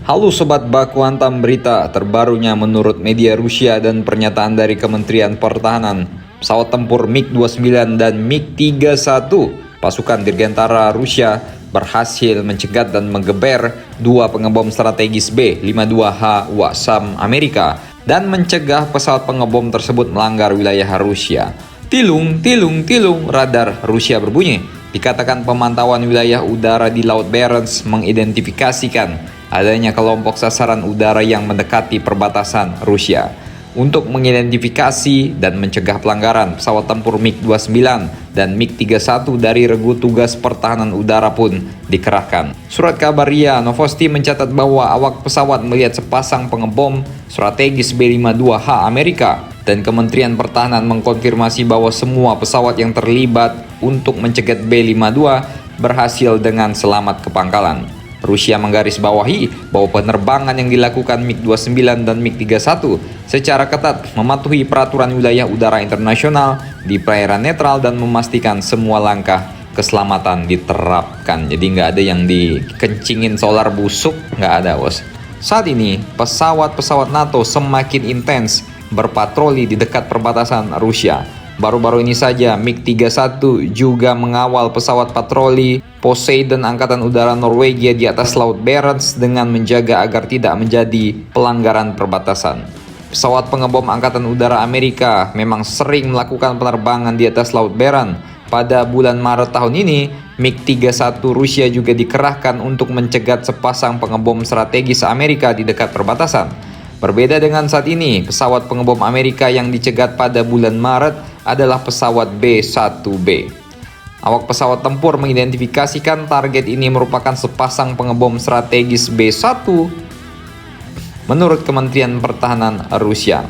Halo Sobat Baku Hantam berita terbarunya menurut media Rusia dan pernyataan dari Kementerian Pertahanan. Pesawat tempur MiG-29 dan MiG-31 pasukan dirgantara Rusia berhasil mencegat dan menggeber dua pengebom strategis B-52H Wasam Amerika dan mencegah pesawat pengebom tersebut melanggar wilayah Rusia. Tilung, tilung, tilung, radar Rusia berbunyi. Dikatakan pemantauan wilayah udara di Laut Barents mengidentifikasikan adanya kelompok sasaran udara yang mendekati perbatasan Rusia. Untuk mengidentifikasi dan mencegah pelanggaran, pesawat tempur MiG-29 dan MiG-31 dari Regu Tugas Pertahanan Udara pun dikerahkan. Surat kabar RIA Novosti mencatat bahwa awak pesawat melihat sepasang pengebom strategis B-52H Amerika, dan Kementerian Pertahanan mengkonfirmasi bahwa semua pesawat yang terlibat untuk mencegat B-52 berhasil dengan selamat ke pangkalan. Rusia menggarisbawahi bahwa penerbangan yang dilakukan MiG-29 dan MiG-31 secara ketat mematuhi peraturan wilayah udara internasional di perairan netral dan memastikan semua langkah keselamatan diterapkan. Jadi nggak ada yang dikencingin solar busuk, nggak ada, bos. Saat ini, pesawat-pesawat NATO semakin intens berpatroli di dekat perbatasan Rusia. Baru-baru ini saja MiG-31 juga mengawal pesawat patroli Poseidon Angkatan Udara Norwegia di atas Laut Barents dengan menjaga agar tidak menjadi pelanggaran perbatasan. Pesawat pengebom Angkatan Udara Amerika memang sering melakukan penerbangan di atas Laut Barents. Pada bulan Maret tahun ini, MiG-31 Rusia juga dikerahkan untuk mencegat sepasang pengebom strategis Amerika di dekat perbatasan. Berbeda dengan saat ini, pesawat pengebom Amerika yang dicegat pada bulan Maret adalah pesawat B-1B. Awak pesawat tempur mengidentifikasikan target ini merupakan sepasang pengebom strategis B-1 menurut Kementerian Pertahanan Rusia.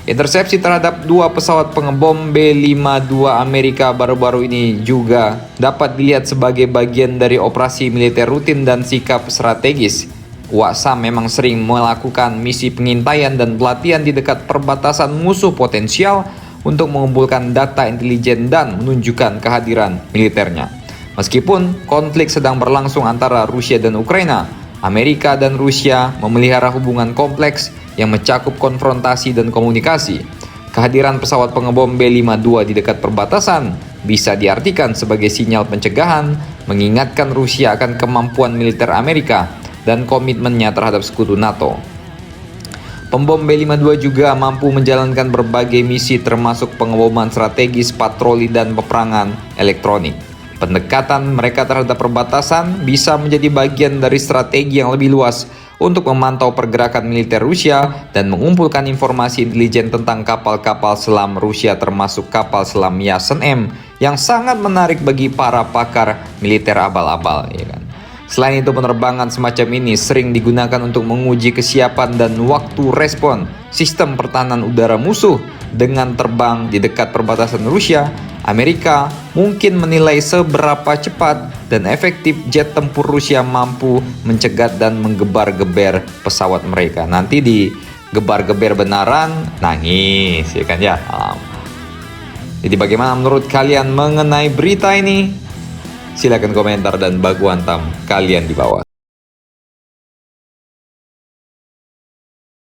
Intersepsi terhadap dua pesawat pengebom B-52 Amerika baru-baru ini juga dapat dilihat sebagai bagian dari operasi militer rutin dan sikap strategis. Wasam memang sering melakukan misi pengintaian dan pelatihan di dekat perbatasan musuh potensial untuk mengumpulkan data intelijen dan menunjukkan kehadiran militernya. Meskipun konflik sedang berlangsung antara Rusia dan Ukraina, Amerika dan Rusia memelihara hubungan kompleks yang mencakup konfrontasi dan komunikasi. Kehadiran pesawat pengebom B-52 di dekat perbatasan bisa diartikan sebagai sinyal pencegahan, mengingatkan Rusia akan kemampuan militer Amerika dan komitmennya terhadap sekutu NATO. Pembom B-52 juga mampu menjalankan berbagai misi termasuk pengeboman strategis, patroli, dan peperangan elektronik. Pendekatan mereka terhadap perbatasan bisa menjadi bagian dari strategi yang lebih luas untuk memantau pergerakan militer Rusia dan mengumpulkan informasi intelijen tentang kapal-kapal selam Rusia termasuk kapal selam Yasen M yang sangat menarik bagi para pakar militer abal-abal, ya kan? Selain itu, penerbangan semacam ini sering digunakan untuk menguji kesiapan dan waktu respon sistem pertahanan udara musuh. Dengan terbang di dekat perbatasan Rusia, Amerika mungkin menilai seberapa cepat dan efektif jet tempur Rusia mampu mencegat dan menggebar-geber pesawat mereka. Nanti digebar-geber benaran, nangis, ya kan ya. Jadi bagaimana menurut kalian mengenai berita ini? Silakan komentar dan baku hantam kalian di bawah.